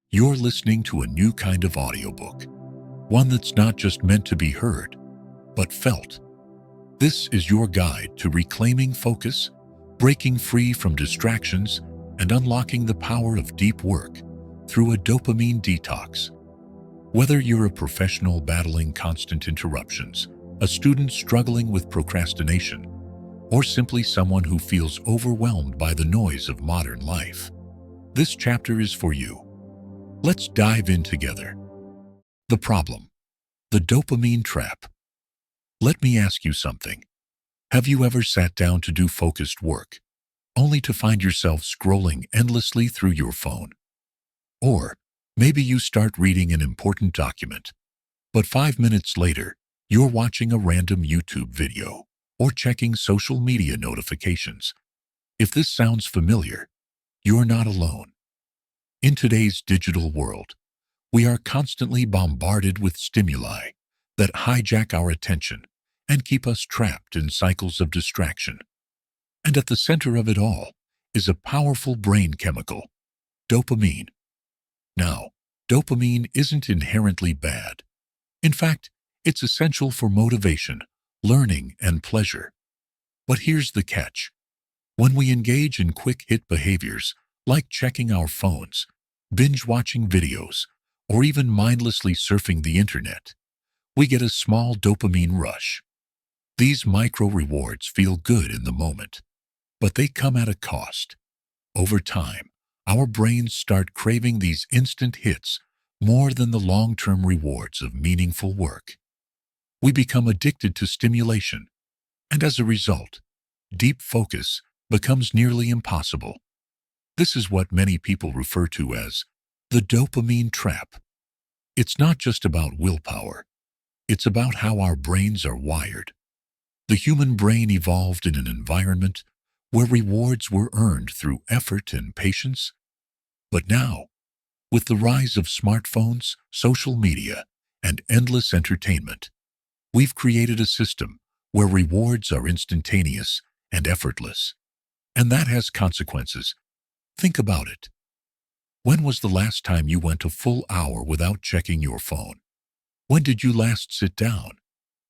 You're listening to a new kind of audiobook, one that's not just meant to be heard, but felt. This is your guide to reclaiming focus, breaking free from distractions, and unlocking the power of deep work through a dopamine detox. Whether you're a professional battling constant interruptions, a student struggling with procrastination, or simply someone who feels overwhelmed by the noise of modern life, this chapter is for you. Let's dive in together. The problem: the dopamine trap. Let me ask you something. Have you ever sat down to do focused work, only to find yourself scrolling endlessly through your phone? Or maybe you start reading an important document, but 5 minutes later, you're watching a random YouTube video or checking social media notifications. If this sounds familiar, you're not alone. In today's digital world, we are constantly bombarded with stimuli that hijack our attention and keep us trapped in cycles of distraction. And at the center of it all is a powerful brain chemical, dopamine. Now, dopamine isn't inherently bad. In fact, it's essential for motivation, learning, and pleasure. But here's the catch. When we engage in quick-hit behaviors like checking our phones, binge-watching videos, or even mindlessly surfing the internet, we get a small dopamine rush. These micro-rewards feel good in the moment, but they come at a cost. Over time, our brains start craving these instant hits more than the long-term rewards of meaningful work. We become addicted to stimulation, and as a result, deep focus becomes nearly impossible. This is what many people refer to as the dopamine trap. It's not just about willpower. It's about how our brains are wired. The human brain evolved in an environment where rewards were earned through effort and patience. But now, with the rise of smartphones, social media, and endless entertainment, we've created a system where rewards are instantaneous and effortless. And that has consequences. Think about it. When was the last time you went a full hour without checking your phone? When did you last sit down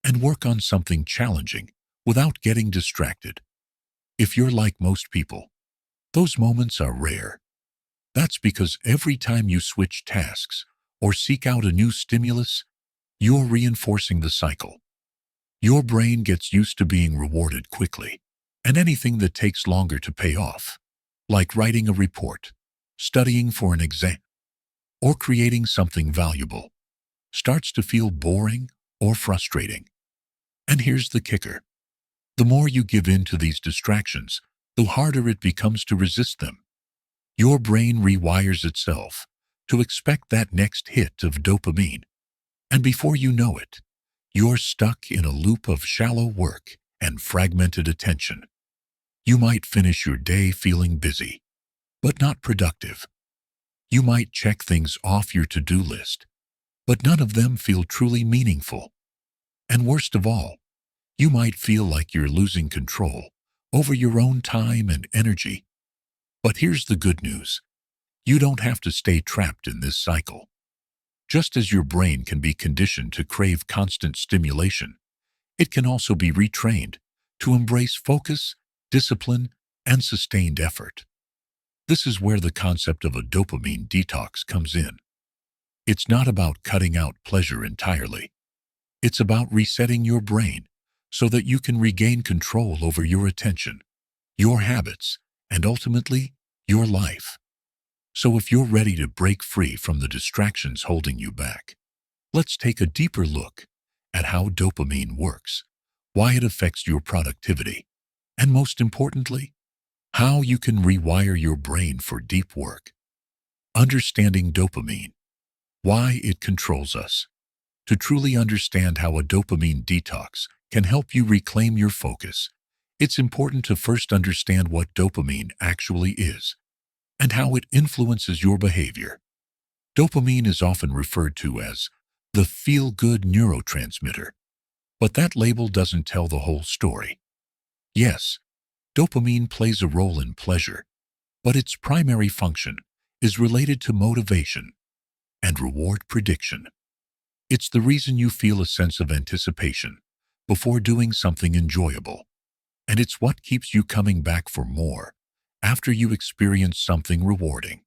and work on something challenging without getting distracted? If you're like most people, those moments are rare. That's because every time you switch tasks or seek out a new stimulus, you're reinforcing the cycle. Your brain gets used to being rewarded quickly, and anything that takes longer to pay off, like writing a report, studying for an exam, or creating something valuable, starts to feel boring or frustrating. And here's the kicker. The more you give in to these distractions, the harder it becomes to resist them. Your brain rewires itself to expect that next hit of dopamine, and before you know it, you're stuck in a loop of shallow work and fragmented attention. You might finish your day feeling busy, but not productive. You might check things off your to-do list, but none of them feel truly meaningful. And worst of all, you might feel like you're losing control over your own time and energy. But here's the good news. You don't have to stay trapped in this cycle. Just as your brain can be conditioned to crave constant stimulation, it can also be retrained to embrace focus, discipline, and sustained effort. This is where the concept of a dopamine detox comes in. It's not about cutting out pleasure entirely. It's about resetting your brain so that you can regain control over your attention, your habits, and ultimately, your life. So if you're ready to break free from the distractions holding you back, let's take a deeper look at how dopamine works, why it affects your productivity, and most importantly, how you can rewire your brain for deep work. Understanding dopamine, why it controls us. To truly understand how a dopamine detox can help you reclaim your focus, it's important to first understand what dopamine actually is and how it influences your behavior. Dopamine is often referred to as the feel-good neurotransmitter, but that label doesn't tell the whole story. Yes, dopamine plays a role in pleasure, but its primary function is related to motivation, and reward prediction. It's the reason you feel a sense of anticipation before doing something enjoyable, and it's what keeps you coming back for more after you experience something rewarding.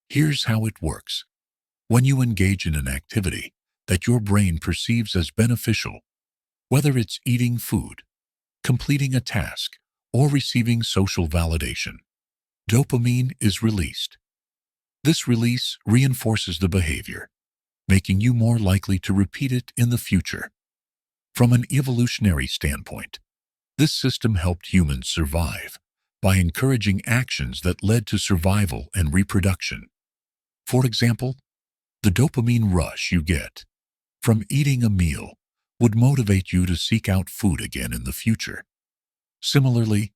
Here's how it works. When you engage in an activity that your brain perceives as beneficial, whether it's eating food, completing a task, or receiving social validation, dopamine is released. This release reinforces the behavior, making you more likely to repeat it in the future. From an evolutionary standpoint, this system helped humans survive by encouraging actions that led to survival and reproduction. For example, the dopamine rush you get from eating a meal would motivate you to seek out food again in the future. Similarly,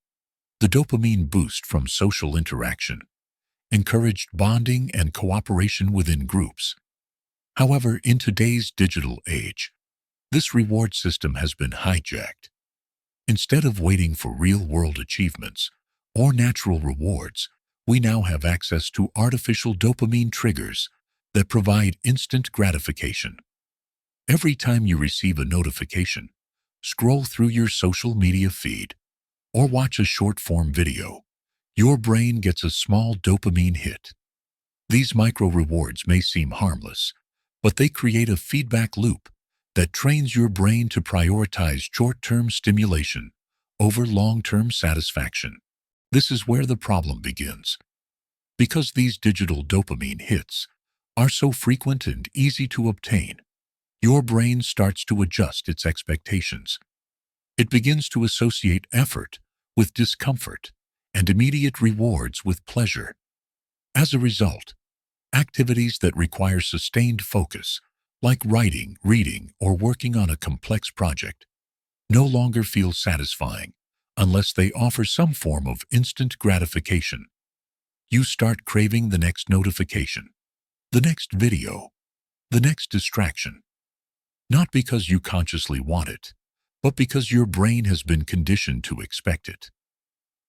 the dopamine boost from social interaction encouraged bonding and cooperation within groups. However, in today's digital age, this reward system has been hijacked. Instead of waiting for real-world achievements or natural rewards, we now have access to artificial dopamine triggers that provide instant gratification. Every time you receive a notification, scroll through your social media feed, or watch a short-form video, your brain gets a small dopamine hit. These micro-rewards may seem harmless, but they create a feedback loop that trains your brain to prioritize short-term stimulation over long-term satisfaction. This is where the problem begins. Because these digital dopamine hits are so frequent and easy to obtain, your brain starts to adjust its expectations. It begins to associate effort with discomfort and immediate rewards with pleasure. As a result, activities that require sustained focus, like writing, reading, or working on a complex project, no longer feel satisfying unless they offer some form of instant gratification. You start craving the next notification, the next video, the next distraction. Not because you consciously want it, but because your brain has been conditioned to expect it.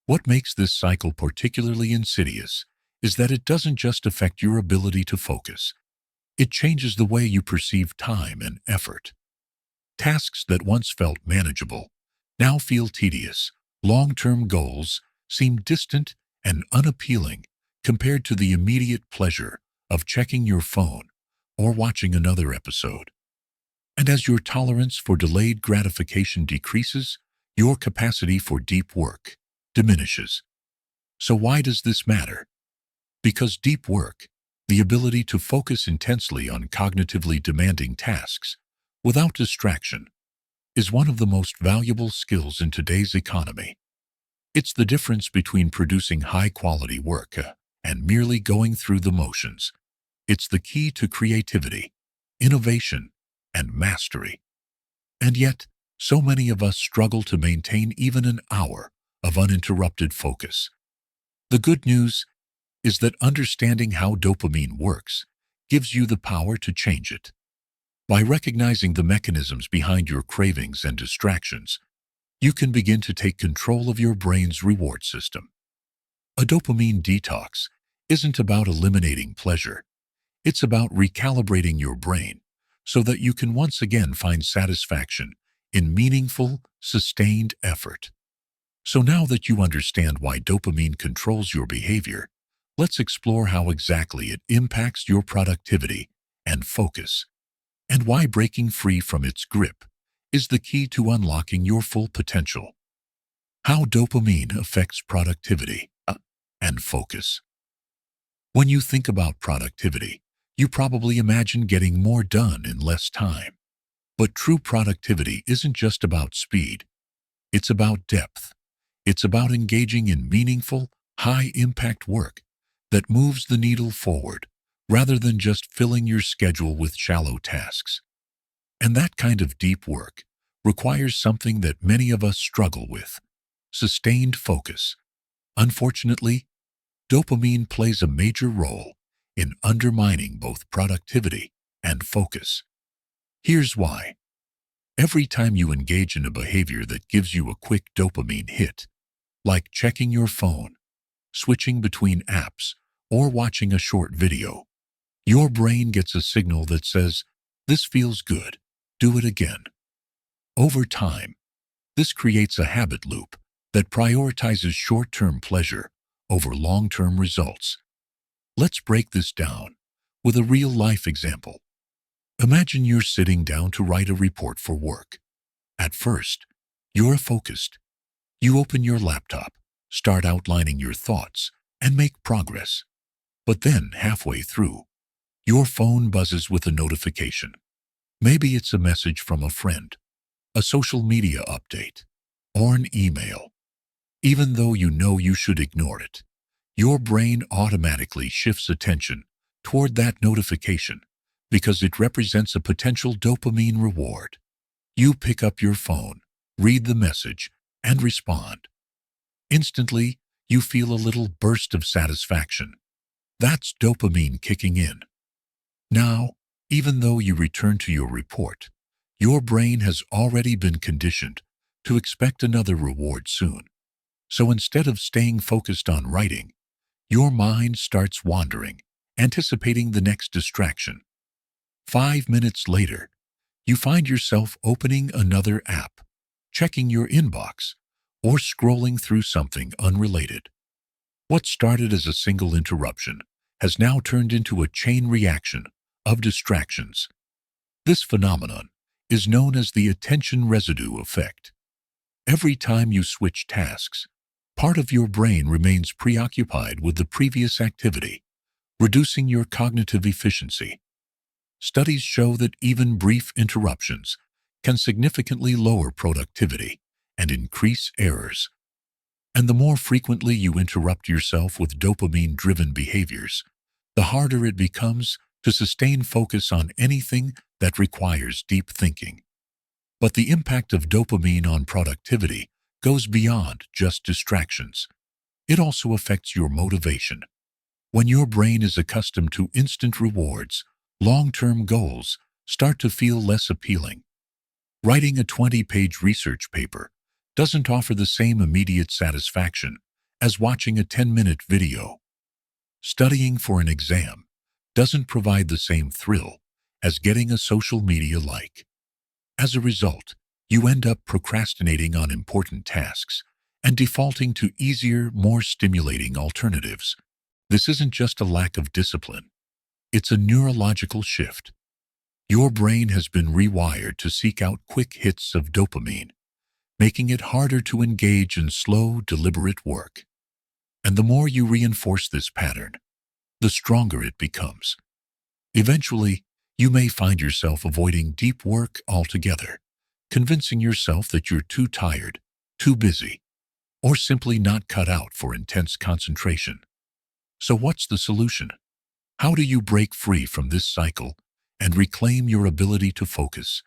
What makes this cycle particularly insidious is that it doesn't just affect your ability to focus. It changes the way you perceive time and effort. Tasks that once felt manageable now feel tedious. Long-term goals seem distant and unappealing compared to the immediate pleasure of checking your phone or watching another episode. And as your tolerance for delayed gratification decreases, your capacity for deep work diminishes. So why does this matter? Because deep work, the ability to focus intensely on cognitively demanding tasks without distraction, is one of the most valuable skills in today's economy. It's the difference between producing high-quality work and merely going through the motions. It's the key to creativity, innovation, and mastery. And yet, so many of us struggle to maintain even an hour of uninterrupted focus. The good news is that understanding how dopamine works gives you the power to change it. By recognizing the mechanisms behind your cravings and distractions, you can begin to take control of your brain's reward system. A dopamine detox isn't about eliminating pleasure. It's about recalibrating your brain so that you can once again find satisfaction in meaningful, sustained effort. So now that you understand why dopamine controls your behavior, let's explore how exactly it impacts your productivity and focus, and why breaking free from its grip is the key to unlocking your full potential. How dopamine affects productivity and focus. When you think about productivity, you probably imagine getting more done in less time. But true productivity isn't just about speed. It's about depth. It's about engaging in meaningful, high-impact work that moves the needle forward, rather than just filling your schedule with shallow tasks. And that kind of deep work requires something that many of us struggle with: sustained focus. Unfortunately, dopamine plays a major role in undermining both productivity and focus. Here's why. Every time you engage in a behavior that gives you a quick dopamine hit, like checking your phone, switching between apps, or watching a short video, Your brain gets a signal that says, "This feels good. Do it again." Over time, this creates a habit loop that prioritizes short-term pleasure over long-term results. Let's break this down with a real-life example. Imagine you're sitting down to write a report for work. At first, you're focused. You open your laptop, start outlining your thoughts, and make progress. But then, halfway through, your phone buzzes with a notification. Maybe it's a message from a friend, a social media update, or an email. Even though you know you should ignore it, your brain automatically shifts attention toward that notification because it represents a potential dopamine reward. You pick up your phone, read the message, and respond. Instantly, you feel a little burst of satisfaction. That's dopamine kicking in. Now, even though you return to your report, your brain has already been conditioned to expect another reward soon. So instead of staying focused on writing, your mind starts wandering, anticipating the next distraction. 5 minutes later, you find yourself opening another app, checking your inbox, or scrolling through something unrelated. What started as a single interruption has now turned into a chain reaction of distractions. This phenomenon is known as the attention residue effect. Every time you switch tasks, part of your brain remains preoccupied with the previous activity, reducing your cognitive efficiency. Studies show that even brief interruptions can significantly lower productivity and increase errors. And the more frequently you interrupt yourself with dopamine-driven behaviors, the harder it becomes to sustain focus on anything that requires deep thinking. But the impact of dopamine on productivity goes beyond just distractions. It also affects your motivation. When your brain is accustomed to instant rewards, long-term goals start to feel less appealing. Writing a 20-page research paper doesn't offer the same immediate satisfaction as watching a 10-minute video. Studying for an exam doesn't provide the same thrill as getting a social media like. As a result, you end up procrastinating on important tasks and defaulting to easier, more stimulating alternatives. This isn't just a lack of discipline. It's a neurological shift. Your brain has been rewired to seek out quick hits of dopamine, making it harder to engage in slow, deliberate work. And the more you reinforce this pattern, the stronger it becomes. Eventually, you may find yourself avoiding deep work altogether, convincing yourself that you're too tired, too busy, or simply not cut out for intense concentration. So what's the solution? How do you break free from this cycle and reclaim your ability to focus?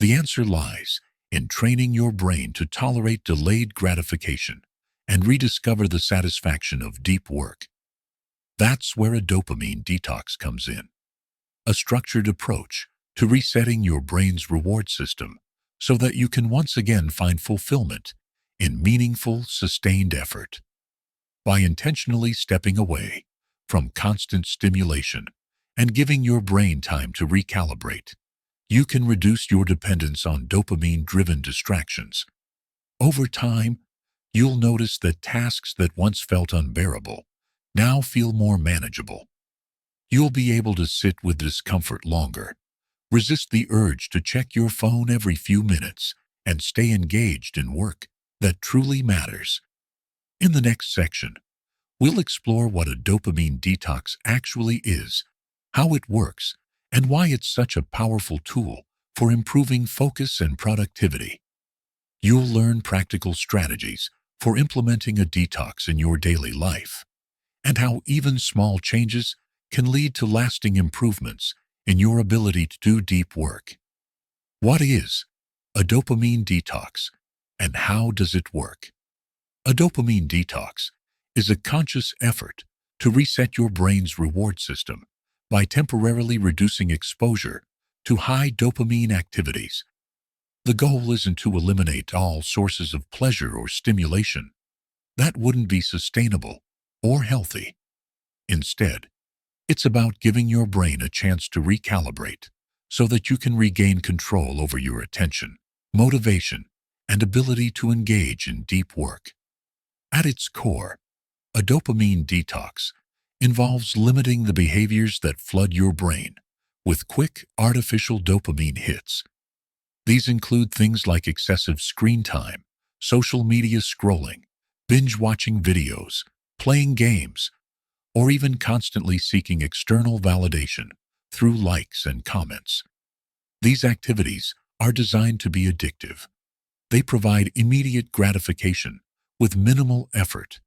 The answer lies in training your brain to tolerate delayed gratification and rediscover the satisfaction of deep work. That's where a dopamine detox comes in. A structured approach to resetting your brain's reward system so that you can once again find fulfillment in meaningful, sustained effort. By intentionally stepping away from constant stimulation and giving your brain time to recalibrate, you can reduce your dependence on dopamine-driven distractions. Over time, you'll notice that tasks that once felt unbearable now feel more manageable. You'll be able to sit with discomfort longer, resist the urge to check your phone every few minutes, and stay engaged in work that truly matters. In the next section, we'll explore what a dopamine detox actually is, how it works, and why it's such a powerful tool for improving focus and productivity. You'll learn practical strategies for implementing a detox in your daily life, and how even small changes can lead to lasting improvements in your ability to do deep work. What is a dopamine detox, and how does it work? A dopamine detox is a conscious effort to reset your brain's reward system by temporarily reducing exposure to high dopamine activities. The goal isn't to eliminate all sources of pleasure or stimulation. That wouldn't be sustainable or healthy. Instead, It's about giving your brain a chance to recalibrate so that you can regain control over your attention, motivation, and ability to engage in deep work. At its core, a dopamine detox involves limiting the behaviors that flood your brain with quick, artificial dopamine hits. These include things like excessive screen time, social media scrolling, binge-watching videos, playing games, or even constantly seeking external validation through likes and comments. These activities are designed to be addictive. They provide immediate gratification with minimal effort,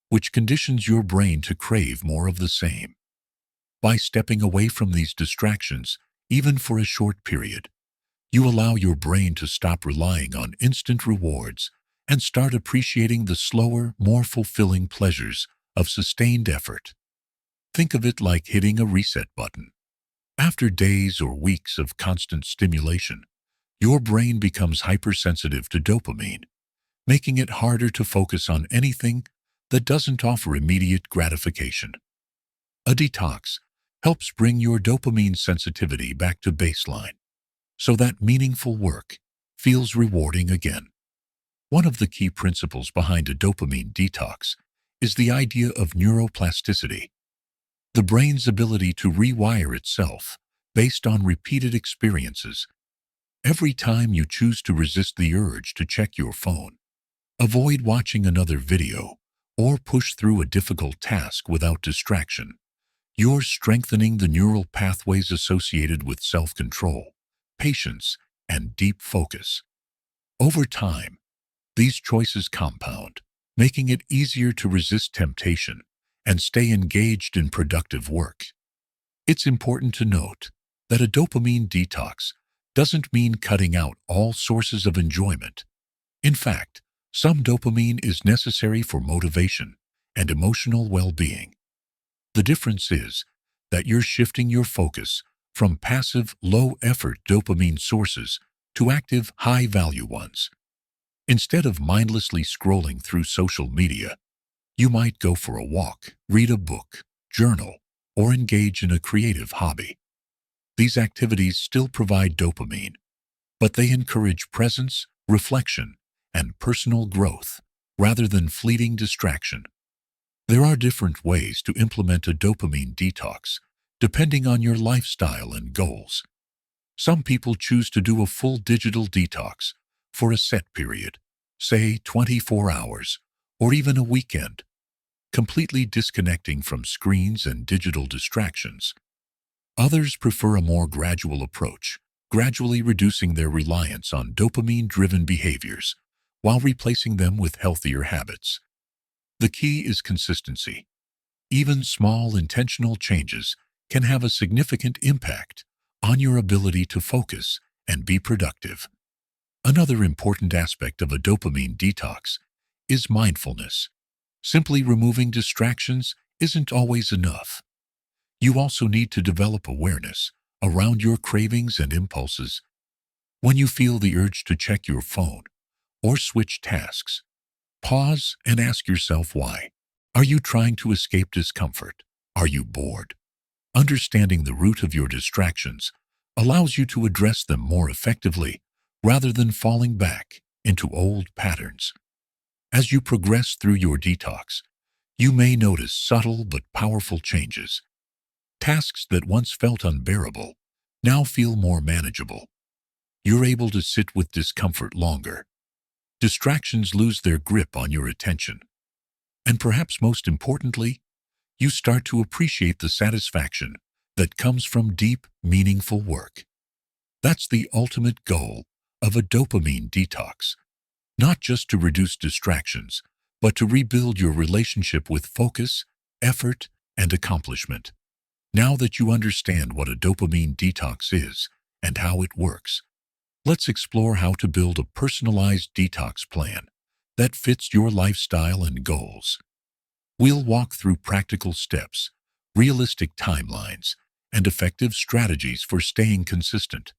which conditions your brain to crave more of the same. By stepping away from these distractions, even for a short period, you allow your brain to stop relying on instant rewards and start appreciating the slower, more fulfilling pleasures of sustained effort. Think of it like hitting a reset button. After days or weeks of constant stimulation, your brain becomes hypersensitive to dopamine, making it harder to focus on anything that doesn't offer immediate gratification. A detox helps bring your dopamine sensitivity back to baseline so that meaningful work feels rewarding again. One of the key principles behind a dopamine detox is the idea of neuroplasticity, the brain's ability to rewire itself based on repeated experiences. Every time you choose to resist the urge to check your phone, avoid watching another video, or push through a difficult task without distraction, you're strengthening the neural pathways associated with self-control, patience, and deep focus. Over time, these choices compound, making it easier to resist temptation and stay engaged in productive work. It's important to note that a dopamine detox doesn't mean cutting out all sources of enjoyment. In fact, some dopamine is necessary for motivation and emotional well-being. The difference is that you're shifting your focus from passive, low-effort dopamine sources to active, high-value ones. Instead of mindlessly scrolling through social media, you might go for a walk, read a book, journal, or engage in a creative hobby. These activities still provide dopamine, but they encourage presence, reflection, and personal growth rather than fleeting distraction. There are different ways to implement a dopamine detox, depending on your lifestyle and goals. Some people choose to do a full digital detox for a set period, say 24 hours, or even a weekend, completely disconnecting from screens and digital distractions. Others prefer a more gradual approach, gradually reducing their reliance on dopamine-driven behaviors while replacing them with healthier habits. The key is consistency. Even small intentional changes can have a significant impact on your ability to focus and be productive. Another important aspect of a dopamine detox is mindfulness. Simply removing distractions isn't always enough. You also need to develop awareness around your cravings and impulses. When you feel the urge to check your phone or switch tasks, pause and ask yourself why. Are you trying to escape discomfort? Are you bored? Understanding the root of your distractions allows you to address them more effectively rather than falling back into old patterns. As you progress through your detox, you may notice subtle but powerful changes. Tasks that once felt unbearable now feel more manageable. You're able to sit with discomfort longer. Distractions lose their grip on your attention. And perhaps most importantly, you start to appreciate the satisfaction that comes from deep, meaningful work. That's the ultimate goal of a dopamine detox, not just to reduce distractions, but to rebuild your relationship with focus, effort, and accomplishment. Now that you understand what a dopamine detox is and how it works, let's explore how to build a personalized detox plan that fits your lifestyle and goals. We'll walk through practical steps, realistic timelines, and effective strategies for staying consistent,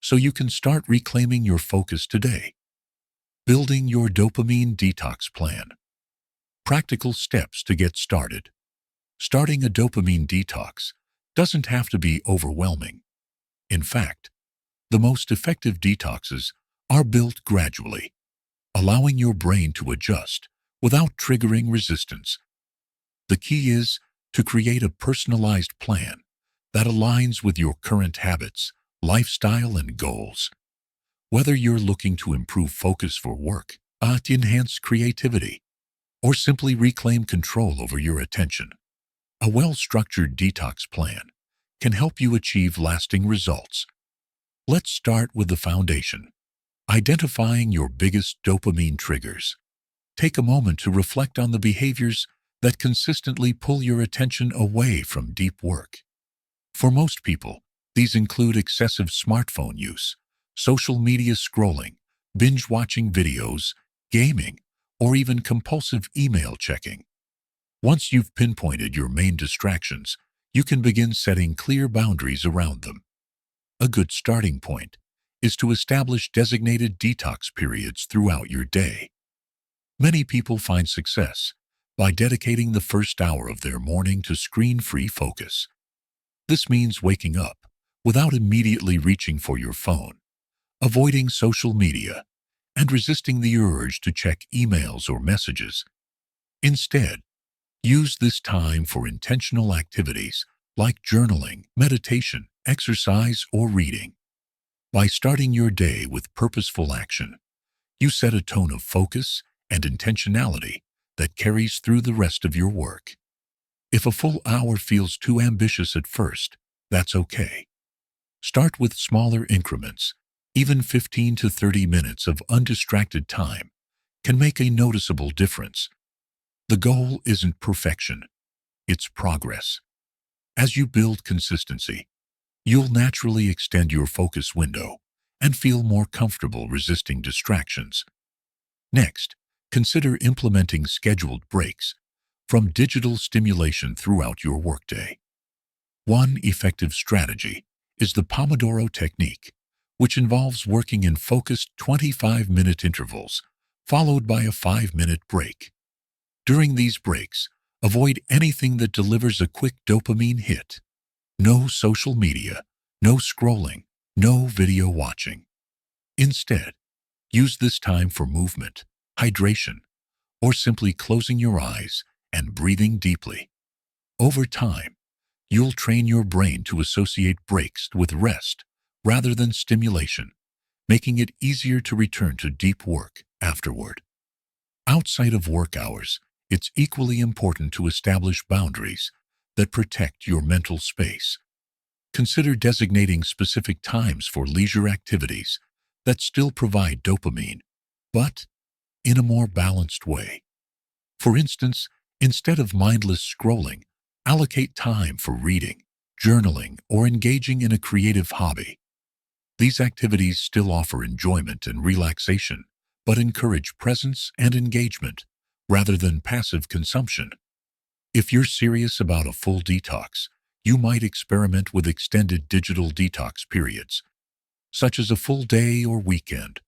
so you can start reclaiming your focus today. Building your dopamine detox plan. Practical steps to get started. Starting a dopamine detox doesn't have to be overwhelming. In fact, the most effective detoxes are built gradually, allowing your brain to adjust without triggering resistance. The key is to create a personalized plan that aligns with your current habits, lifestyle, and goals. Whether you're looking to improve focus for work, enhance creativity, or simply reclaim control over your attention, a well-structured detox plan can help you achieve lasting results. Let's start with the foundation: identifying your biggest dopamine triggers. Take a moment to reflect on the behaviors that consistently pull your attention away from deep work. For most people, these include excessive smartphone use, social media scrolling, binge-watching videos, gaming, or even compulsive email checking. Once you've pinpointed your main distractions, you can begin setting clear boundaries around them. A good starting point is to establish designated detox periods throughout your day. Many people find success by dedicating the first hour of their morning to screen-free focus. This means waking up without immediately reaching for your phone, avoiding social media, and resisting the urge to check emails or messages. Instead, use this time for intentional activities like journaling, meditation, exercise, or reading. By starting your day with purposeful action, you set a tone of focus and intentionality that carries through the rest of your work. If a full hour feels too ambitious at first, that's okay. Start with smaller increments. Even 15 to 30 minutes of undistracted time can make a noticeable difference. The goal isn't perfection, it's progress. As you build consistency, you'll naturally extend your focus window and feel more comfortable resisting distractions. Next, consider implementing scheduled breaks from digital stimulation throughout your workday. One effective strategy is the Pomodoro technique, which involves working in focused 25-minute intervals, followed by a 5-minute break. During these breaks, avoid anything that delivers a quick dopamine hit. No social media, no scrolling, no video watching. Instead, use this time for movement, hydration, or simply closing your eyes and breathing deeply. Over time, you'll train your brain to associate breaks with rest rather than stimulation, making it easier to return to deep work afterward. Outside of work hours, it's equally important to establish boundaries that protect your mental space. Consider designating specific times for leisure activities that still provide dopamine, but in a more balanced way. For instance, instead of mindless scrolling, allocate time for reading, journaling, or engaging in a creative hobby. These activities still offer enjoyment and relaxation, but encourage presence and engagement rather than passive consumption. If you're serious about a full detox, you might experiment with extended digital detox periods, such as a full day or weekend,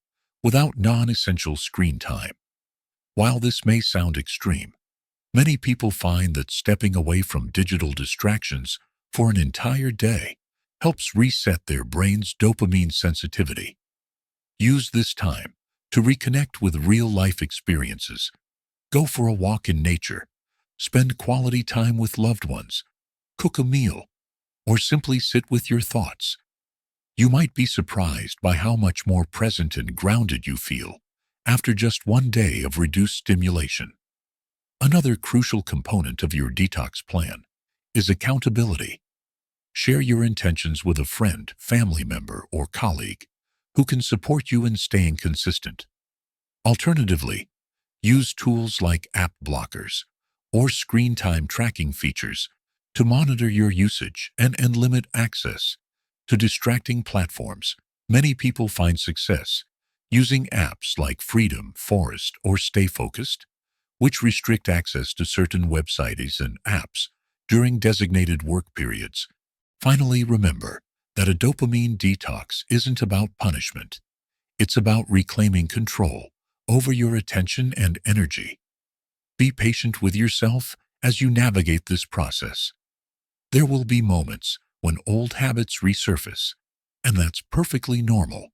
without non-essential screen time. While this may sound extreme, many people find that stepping away from digital distractions for an entire day helps reset their brain's dopamine sensitivity. Use this time to reconnect with real-life experiences. Go for a walk in nature, spend quality time with loved ones, cook a meal, or simply sit with your thoughts. You might be surprised by how much more present and grounded you feel after just one day of reduced stimulation. Another crucial component of your detox plan is accountability. Share your intentions with a friend, family member, or colleague who can support you in staying consistent. Alternatively, use tools like app blockers or screen time tracking features to monitor your usage and limit access to distracting platforms. Many people find success using apps like Freedom, Forest, or Stay Focused, which restrict access to certain websites and apps during designated work periods. Finally, remember that a dopamine detox isn't about punishment. It's about reclaiming control over your attention and energy. Be patient with yourself as you navigate this process. There will be moments when old habits resurface, and that's perfectly normal.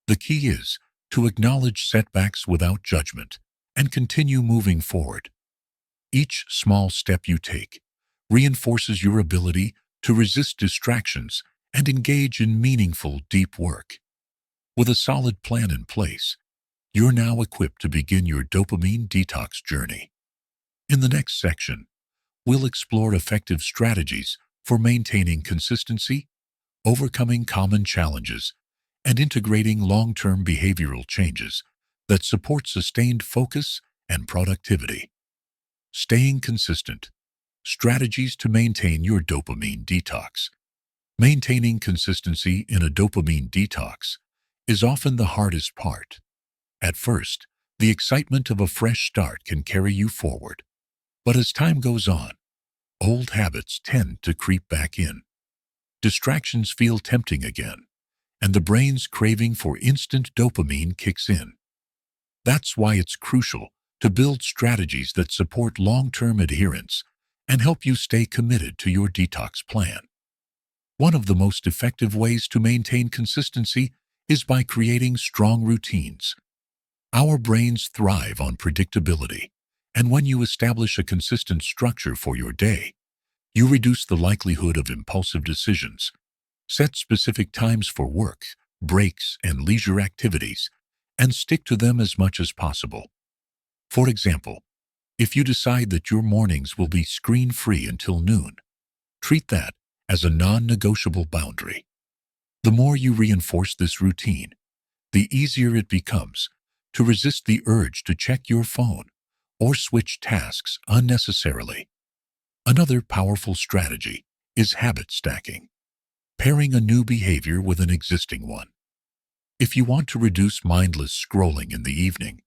The key is to acknowledge setbacks without judgment and continue moving forward. Each small step you take reinforces your ability to resist distractions and engage in meaningful, deep work. With a solid plan in place, you're now equipped to begin your dopamine detox journey. In the next section, we'll explore effective strategies for maintaining consistency, overcoming common challenges, and integrating long-term behavioral changes that support sustained focus and productivity. Staying consistent. Strategies to maintain your dopamine detox. Maintaining consistency in a dopamine detox is often the hardest part. At first, the excitement of a fresh start can carry you forward. But as time goes on, old habits tend to creep back in. Distractions feel tempting again, and the brain's craving for instant dopamine kicks in. That's why it's crucial to build strategies that support long-term adherence and help you stay committed to your detox plan. One of the most effective ways to maintain consistency is by creating strong routines. Our brains thrive on predictability, and when you establish a consistent structure for your day, you reduce the likelihood of impulsive decisions. Set specific times for work, breaks, and leisure activities, and stick to them as much as possible. For example, if you decide that your mornings will be screen-free until noon, treat that as a non-negotiable boundary. The more you reinforce this routine, the easier it becomes to resist the urge to check your phone or switch tasks unnecessarily. Another powerful strategy is habit stacking, pairing a new behavior with an existing one. If you want to reduce mindless scrolling in the evening,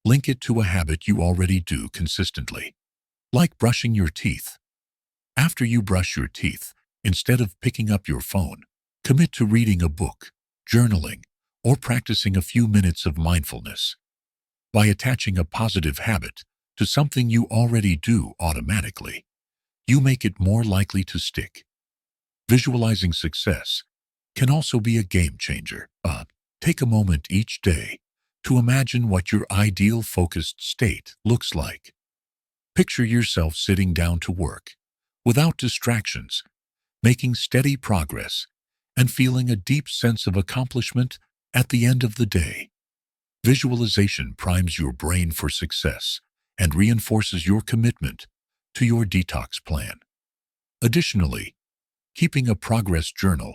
link it to a habit you already do consistently, like brushing your teeth. After you brush your teeth, instead of picking up your phone, commit to reading a book, journaling, or practicing a few minutes of mindfulness. By attaching a positive habit to something you already do automatically, you make it more likely to stick. Visualizing success can also be a game changer. Take a moment each day to imagine what your ideal focused state looks like. Picture yourself sitting down to work, without distractions, making steady progress, and feeling a deep sense of accomplishment at the end of the day. Visualization primes your brain for success and reinforces your commitment to your detox plan. Additionally, keeping a progress journal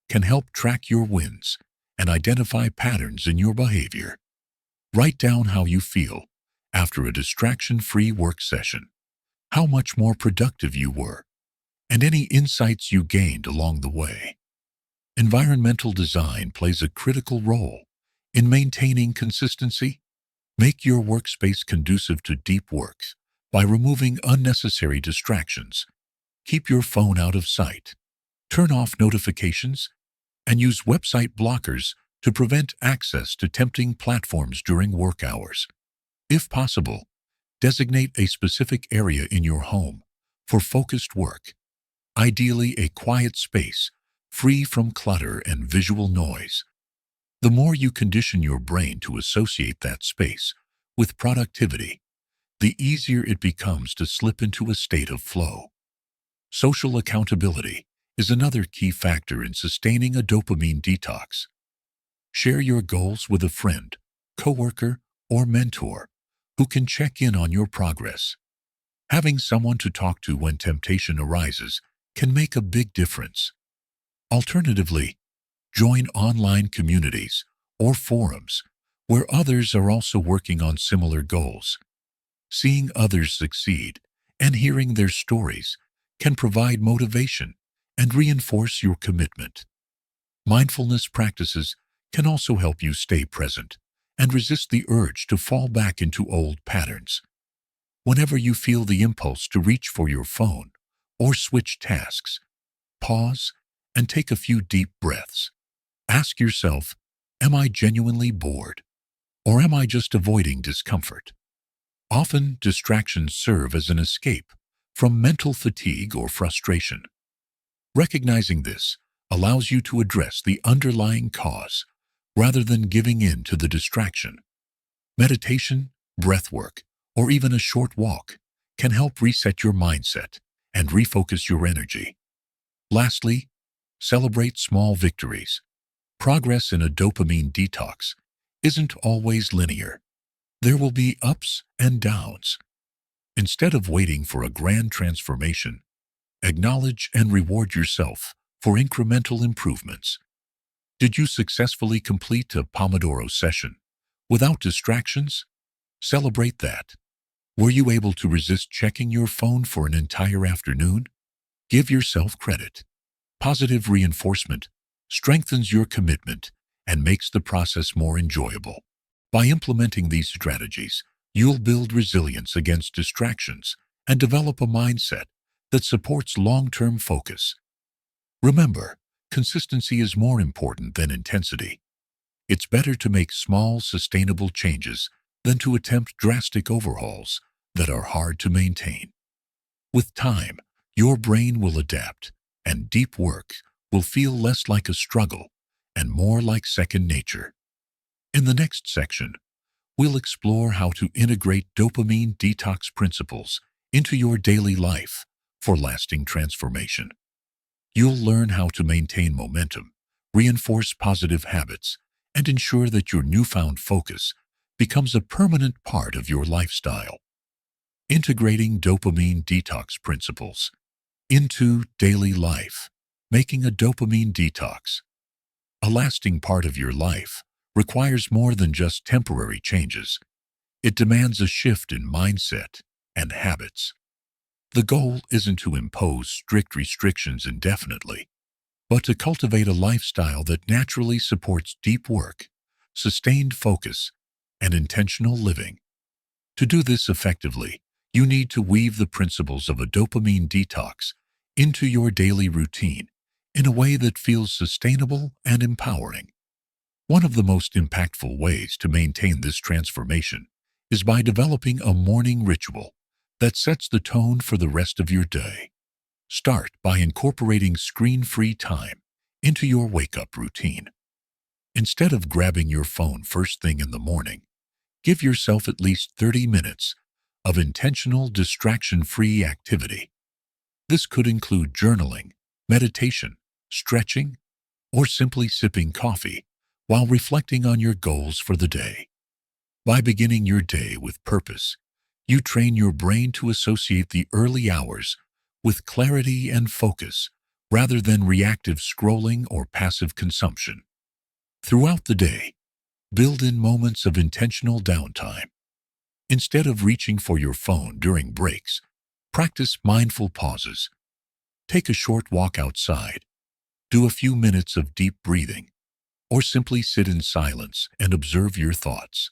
can help track your wins and identify patterns in your behavior. Write down how you feel after a distraction-free work session, how much more productive you were, and any insights you gained along the way. Environmental design plays a critical role in maintaining consistency. Make your workspace conducive to deep work by removing unnecessary distractions. Keep your phone out of sight. Turn off notifications and use website blockers to prevent access to tempting platforms during work hours. If possible, designate a specific area in your home for focused work, ideally a quiet space free from clutter and visual noise. The more you condition your brain to associate that space with productivity, the easier it becomes to slip into a state of flow. Social accountability is another key factor in sustaining a dopamine detox. Share your goals with a friend, coworker, or mentor who can check in on your progress. Having someone to talk to when temptation arises can make a big difference. Alternatively, join online communities or forums where others are also working on similar goals. Seeing others succeed and hearing their stories can provide motivation and reinforce your commitment. Mindfulness practices can also help you stay present and resist the urge to fall back into old patterns. Whenever you feel the impulse to reach for your phone or switch tasks, pause and take a few deep breaths. Ask yourself, am I genuinely bored, or am I just avoiding discomfort? Often, distractions serve as an escape from mental fatigue or frustration. Recognizing this allows you to address the underlying cause rather than giving in to the distraction. Meditation, breath work, or even a short walk can help reset your mindset and refocus your energy. Lastly, celebrate small victories. Progress in a dopamine detox isn't always linear. There will be ups and downs. Instead of waiting for a grand transformation, acknowledge and reward yourself for incremental improvements. Did you successfully complete a Pomodoro session without distractions? Celebrate that. Were you able to resist checking your phone for an entire afternoon? Give yourself credit. Positive reinforcement strengthens your commitment and makes the process more enjoyable. By implementing these strategies, you'll build resilience against distractions and develop a mindset that supports long-term focus. Remember, consistency is more important than intensity. It's better to make small, sustainable changes than to attempt drastic overhauls that are hard to maintain. With time, your brain will adapt, and deep work will feel less like a struggle and more like second nature. In the next section, we'll explore how to integrate dopamine detox principles into your daily life for lasting transformation. You'll learn how to maintain momentum, reinforce positive habits, and ensure that your newfound focus becomes a permanent part of your lifestyle. Integrating dopamine detox principles into daily life, making a dopamine detox. A lasting part of your life requires more than just temporary changes. It demands a shift in mindset and habits. The goal isn't to impose strict restrictions indefinitely, but to cultivate a lifestyle that naturally supports deep work, sustained focus, and intentional living. To do this effectively, you need to weave the principles of a dopamine detox into your daily routine in a way that feels sustainable and empowering. One of the most impactful ways to maintain this transformation is by developing a morning ritual that sets the tone for the rest of your day. Start by incorporating screen-free time into your wake-up routine. Instead of grabbing your phone first thing in the morning, give yourself at least 30 minutes of intentional, distraction-free activity. This could include journaling, meditation, stretching, or simply sipping coffee while reflecting on your goals for the day. By beginning your day with purpose, you train your brain to associate the early hours with clarity and focus rather than reactive scrolling or passive consumption. Throughout the day, build in moments of intentional downtime. Instead of reaching for your phone during breaks, practice mindful pauses. Take a short walk outside, do a few minutes of deep breathing, or simply sit in silence and observe your thoughts.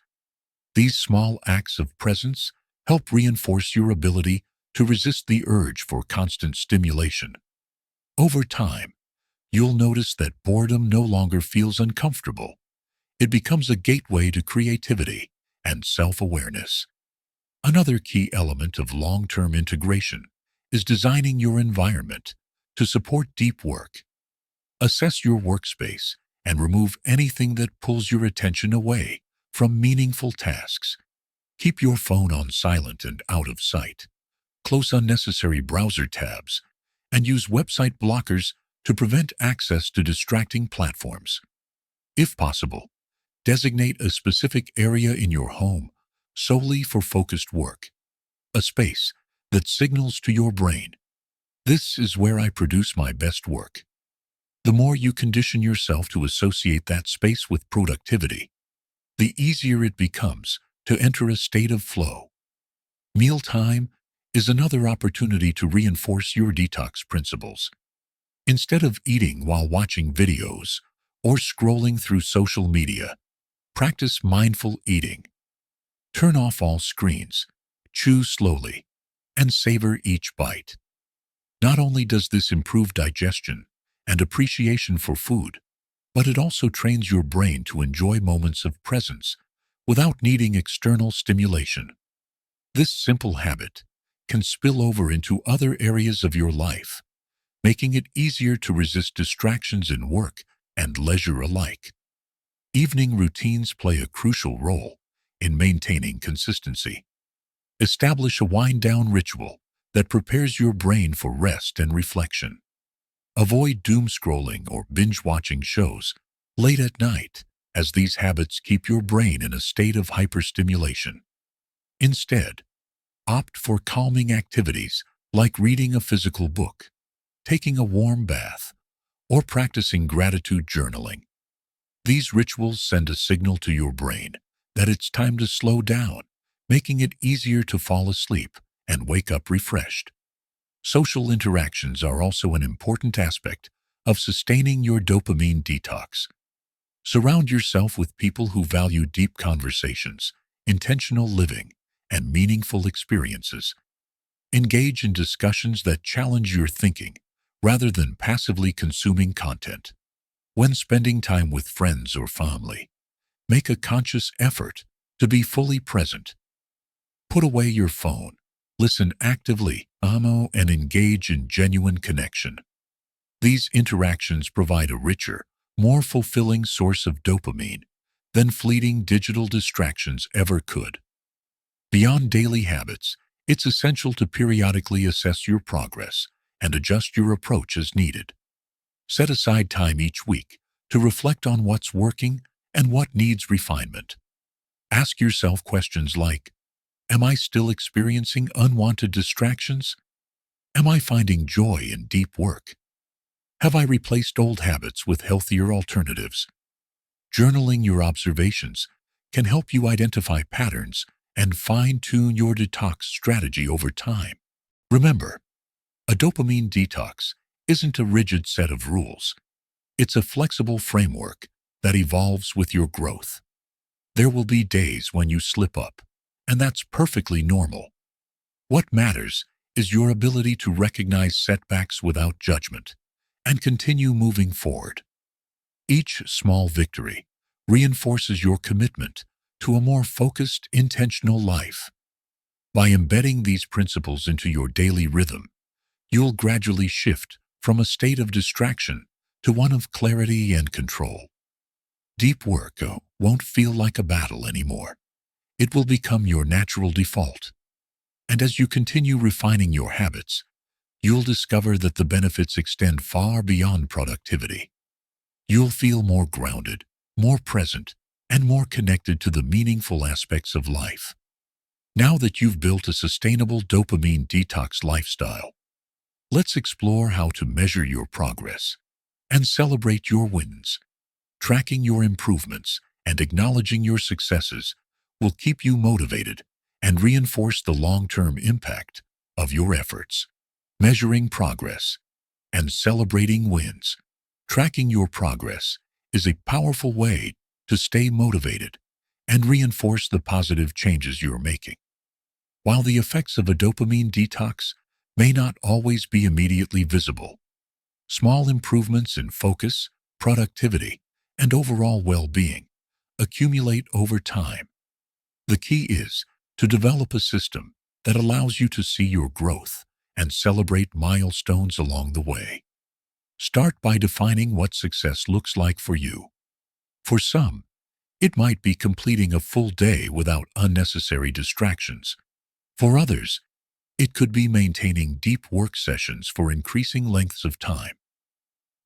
These small acts of presence help reinforce your ability to resist the urge for constant stimulation. Over time, you'll notice that boredom no longer feels uncomfortable. It becomes a gateway to creativity and self-awareness. Another key element of long-term integration is designing your environment to support deep work. Assess your workspace and remove anything that pulls your attention away from meaningful tasks. Keep your phone on silent and out of sight. Close unnecessary browser tabs and use website blockers to prevent access to distracting platforms. If possible, designate a specific area in your home solely for focused work, a space that signals to your brain, "This is where I produce my best work." The more you condition yourself to associate that space with productivity, the easier it becomes to enter a state of flow. Mealtime is another opportunity to reinforce your detox principles. Instead of eating while watching videos or scrolling through social media, practice mindful eating. Turn off all screens, chew slowly, and savor each bite. Not only does this improve digestion and appreciation for food, but it also trains your brain to enjoy moments of presence without needing external stimulation. This simple habit can spill over into other areas of your life, making it easier to resist distractions in work and leisure alike. Evening routines play a crucial role in maintaining consistency. Establish a wind-down ritual that prepares your brain for rest and reflection. Avoid doom scrolling or binge-watching shows late at night, as these habits keep your brain in a state of hyperstimulation. Instead, opt for calming activities like reading a physical book, taking a warm bath, or practicing gratitude journaling. These rituals send a signal to your brain that it's time to slow down, making it easier to fall asleep and wake up refreshed. Social interactions are also an important aspect of sustaining your dopamine detox. Surround yourself with people who value deep conversations, intentional living, and meaningful experiences. Engage in discussions that challenge your thinking rather than passively consuming content. When spending time with friends or family, make a conscious effort to be fully present. Put away your phone, listen actively, and engage in genuine connection. These interactions provide a richer, more fulfilling source of dopamine than fleeting digital distractions ever could. Beyond daily habits, it's essential to periodically assess your progress and adjust your approach as needed. Set aside time each week to reflect on what's working and what needs refinement. Ask yourself questions like, am I still experiencing unwanted distractions? Am I finding joy in deep work? Have I replaced old habits with healthier alternatives? Journaling your observations can help you identify patterns and fine-tune your detox strategy over time. Remember, a dopamine detox isn't a rigid set of rules. It's a flexible framework that evolves with your growth. There will be days when you slip up, and that's perfectly normal. What matters is your ability to recognize setbacks without judgment and continue moving forward. Each small victory reinforces your commitment to a more focused, intentional life. By embedding these principles into your daily rhythm, you'll gradually shift from a state of distraction to one of clarity and control. Deep work won't feel like a battle anymore. It will become your natural default. And as you continue refining your habits, you'll discover that the benefits extend far beyond productivity. You'll feel more grounded, more present, and more connected to the meaningful aspects of life. Now that you've built a sustainable dopamine detox lifestyle, let's explore how to measure your progress and celebrate your wins. Tracking your improvements and acknowledging your successes will keep you motivated and reinforce the long-term impact of your efforts. Measuring progress and celebrating wins. Tracking your progress is a powerful way to stay motivated and reinforce the positive changes you're making. While the effects of a dopamine detox may not always be immediately visible, small improvements in focus, productivity, and overall well-being accumulate over time. The key is to develop a system that allows you to see your growth and celebrate milestones along the way. Start by defining what success looks like for you. For some, it might be completing a full day without unnecessary distractions. For others, it could be maintaining deep work sessions for increasing lengths of time.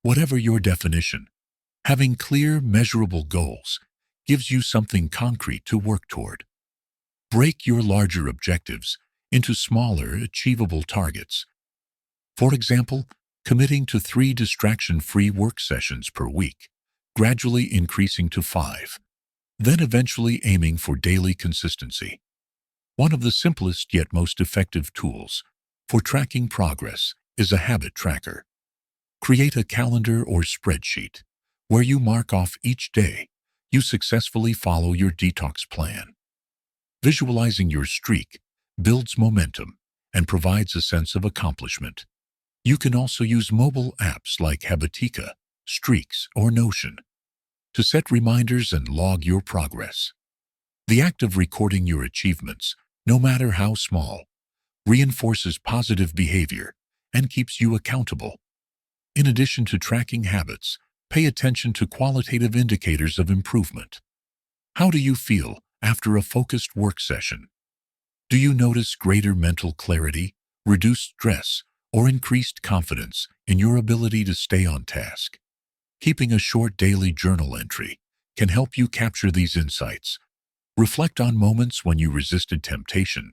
Whatever your definition, having clear, measurable goals gives you something concrete to work toward. Break your larger objectives into smaller, achievable targets. For example, committing to 3 distraction-free work sessions per week, gradually increasing to 5, then eventually aiming for daily consistency. One of the simplest yet most effective tools for tracking progress is a habit tracker. Create a calendar or spreadsheet where you mark off each day you successfully follow your detox plan. Visualizing your streak builds momentum and provides a sense of accomplishment. You can also use mobile apps like Habitica, Streaks, or Notion to set reminders and log your progress. The act of recording your achievements, no matter how small, reinforces positive behavior, and keeps you accountable. In addition to tracking habits, pay attention to qualitative indicators of improvement. How do you feel after a focused work session? Do you notice greater mental clarity, reduced stress, or increased confidence in your ability to stay on task? Keeping a short daily journal entry can help you capture these insights. Reflect on moments when you resisted temptation,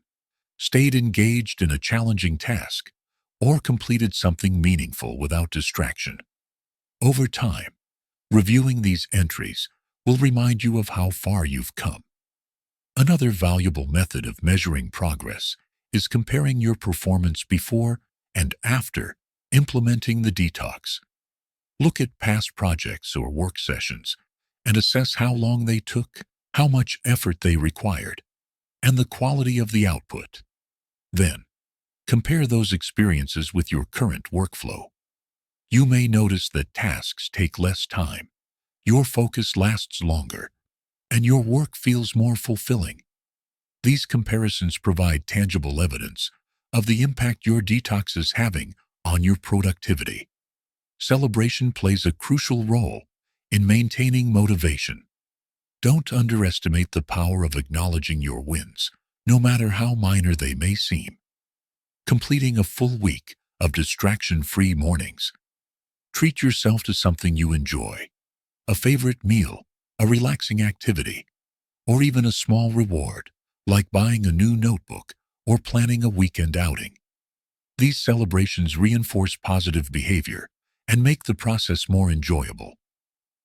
stayed engaged in a challenging task, or completed something meaningful without distraction. Over time, reviewing these entries will remind you of how far you've come. Another valuable method of measuring progress is comparing your performance before and after implementing the detox. Look at past projects or work sessions and assess how long they took, how much effort they required, and the quality of the output. Then, compare those experiences with your current workflow. You may notice that tasks take less time, your focus lasts longer, and your work feels more fulfilling. These comparisons provide tangible evidence of the impact your detox is having on your productivity. Celebration plays a crucial role in maintaining motivation. Don't underestimate the power of acknowledging your wins, no matter how minor they may seem. Completing a full week of distraction-free mornings. Treat yourself to something you enjoy, a favorite meal, a relaxing activity, or even a small reward, like buying a new notebook or planning a weekend outing. These celebrations reinforce positive behavior and make the process more enjoyable.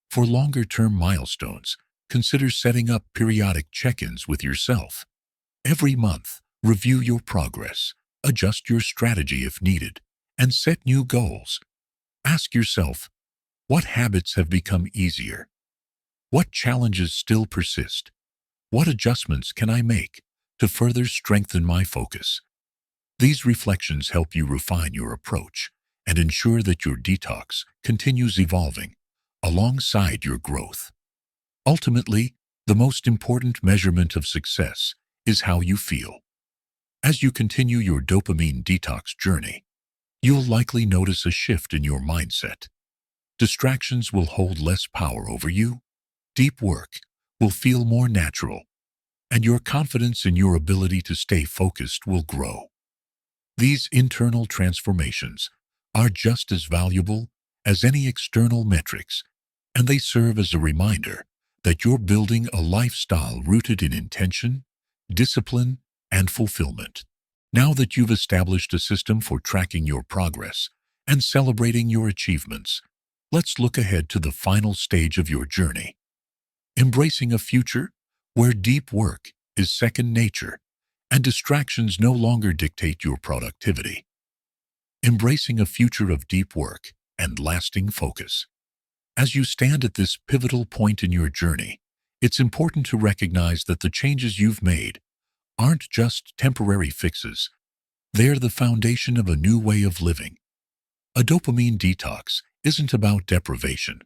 For longer-term milestones, consider setting up periodic check-ins with yourself. Every month, review your progress, adjust your strategy if needed, and set new goals. Ask yourself, what habits have become easier? What challenges still persist? What adjustments can I make to further strengthen my focus? These reflections help you refine your approach and ensure that your detox continues evolving alongside your growth. Ultimately, the most important measurement of success is how you feel. As you continue your dopamine detox journey, you'll likely notice a shift in your mindset. Distractions will hold less power over you, deep work will feel more natural, and your confidence in your ability to stay focused will grow. These internal transformations are just as valuable as any external metrics, and they serve as a reminder that you're building a lifestyle rooted in intention, discipline, and fulfillment. Now that you've established a system for tracking your progress and celebrating your achievements, let's look ahead to the final stage of your journey. Embracing a future where deep work is second nature and distractions no longer dictate your productivity. Embracing a future of deep work and lasting focus. As you stand at this pivotal point in your journey, it's important to recognize that the changes you've made aren't just temporary fixes. They're the foundation of a new way of living. A dopamine detox isn't about deprivation.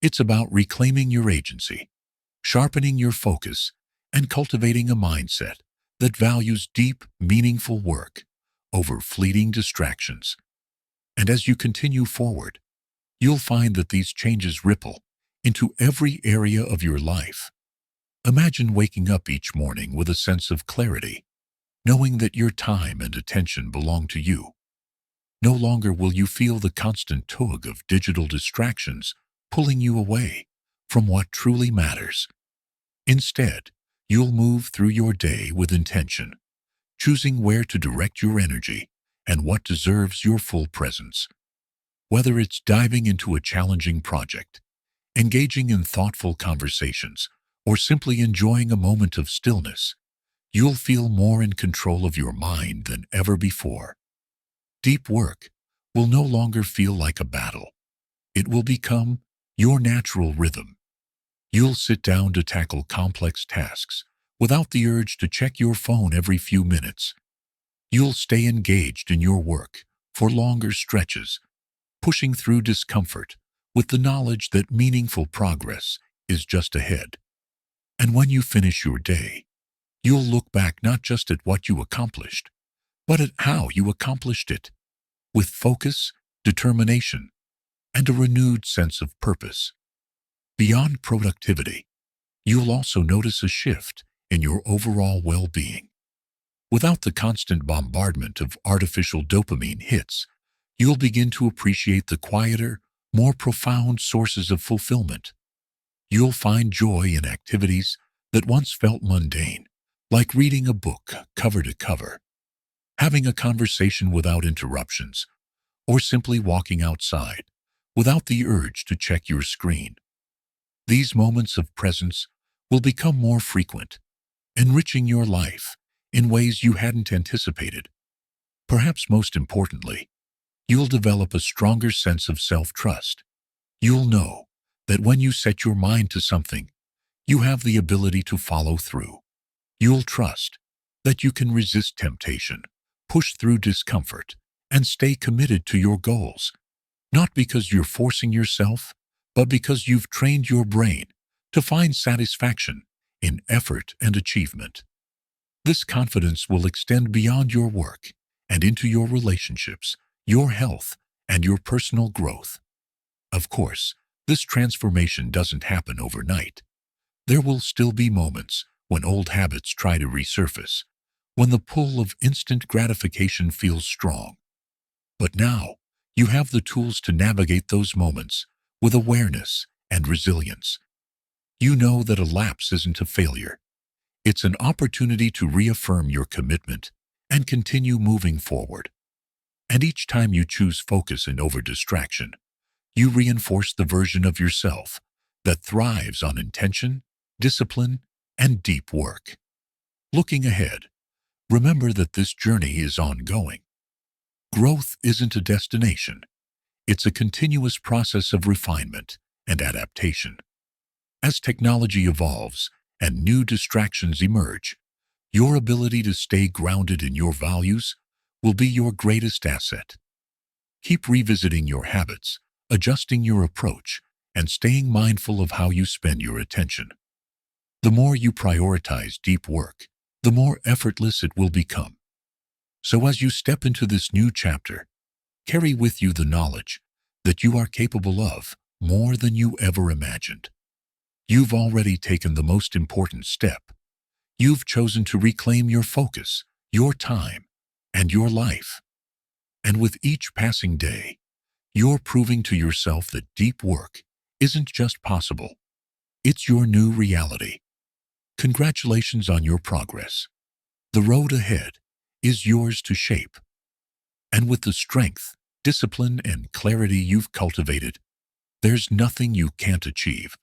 It's about reclaiming your agency, sharpening your focus, and cultivating a mindset that values deep, meaningful work over fleeting distractions. And as you continue forward, you'll find that these changes ripple into every area of your life. Imagine waking up each morning with a sense of clarity, knowing that your time and attention belong to you. No longer will you feel the constant tug of digital distractions pulling you away from what truly matters. Instead, you'll move through your day with intention, choosing where to direct your energy and what deserves your full presence. Whether it's diving into a challenging project, engaging in thoughtful conversations, or simply enjoying a moment of stillness, you'll feel more in control of your mind than ever before. Deep work will no longer feel like a battle. It will become your natural rhythm. You'll sit down to tackle complex tasks without the urge to check your phone every few minutes. You'll stay engaged in your work for longer stretches, pushing through discomfort with the knowledge that meaningful progress is just ahead. And when you finish your day, you'll look back not just at what you accomplished, but at how you accomplished it, with focus, determination, and a renewed sense of purpose. Beyond productivity, you'll also notice a shift in your overall well-being. Without the constant bombardment of artificial dopamine hits, you'll begin to appreciate the quieter, more profound sources of fulfillment. You'll find joy in activities that once felt mundane, like reading a book cover to cover, having a conversation without interruptions, or simply walking outside without the urge to check your screen. These moments of presence will become more frequent, enriching your life in ways you hadn't anticipated. Perhaps most importantly, you'll develop a stronger sense of self-trust. You'll know that when you set your mind to something, you have the ability to follow through. You'll trust that you can resist temptation, push through discomfort, and stay committed to your goals, not because you're forcing yourself, but because you've trained your brain to find satisfaction in effort and achievement. This confidence will extend beyond your work and into your relationships, your health, and your personal growth. Of course, this transformation doesn't happen overnight. There will still be moments when old habits try to resurface, when the pull of instant gratification feels strong. But now, you have the tools to navigate those moments with awareness and resilience. You know that a lapse isn't a failure. It's an opportunity to reaffirm your commitment and continue moving forward. And each time you choose focus and over distraction, you reinforce the version of yourself that thrives on intention, discipline, and deep work. Looking ahead, remember that this journey is ongoing. Growth isn't a destination. It's a continuous process of refinement and adaptation. As technology evolves and new distractions emerge, your ability to stay grounded in your values will be your greatest asset. Keep revisiting your habits, adjusting your approach, and staying mindful of how you spend your attention. The more you prioritize deep work, the more effortless it will become. So as you step into this new chapter, carry with you the knowledge that you are capable of more than you ever imagined. You've already taken the most important step. You've chosen to reclaim your focus, your time, and your life. And with each passing day, you're proving to yourself that deep work isn't just possible. It's your new reality. Congratulations on your progress. The road ahead is yours to shape. And with the strength, discipline, and clarity you've cultivated, there's nothing you can't achieve.